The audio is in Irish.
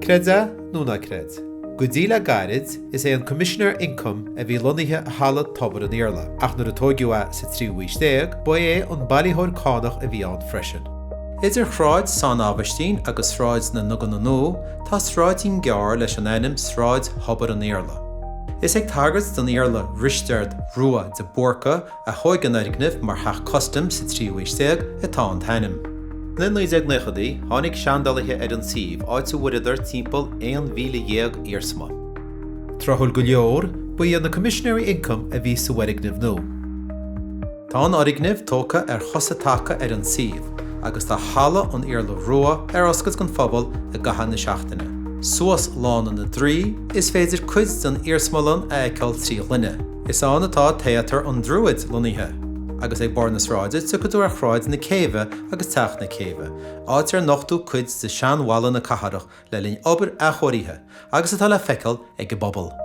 Creda nó na cred. Gudíla Garid is an Commissioner Income a bhí lonithe a hala Thobar an Iarla, ach nuair a tógiúa sa 3 mhíosteag, ba an bailíthóir cánach a bhí an freisin. Idir chráid san ábhaistín agus sráid na nugan na nó, tá sráidín gearr leis an ainm sráid Thobar an Iarla. Is ag tágat don Iarla risteart rua de borca a hóigan aignimh mar thach custom sa 3 mhíosteag atá an tainim. Lyn lwys ag nechadi, honig siandalathe an sif, áid sa wuridir timppel 1,000 írsma. Trahul go leor, bu na Commissionary Income a bhí sa werigniv nó. Tá an origniv tóca chosatacha an sif, agus tá hala an Iarla rua oscailt gan phobal a gahan na seachtaine. Suas lán an na drí is féidir cuid don írsmalan a eiceil trí linne. Is an atá teatar an druid lonithe. Agus ag bar na sráide tugadú chráid na céimhe agus teach na céimhe. Áit nachtú cuid sa seanhhaile na cathrach le linn obair a choiríthe, agus atá le feiceil ag go bobbal.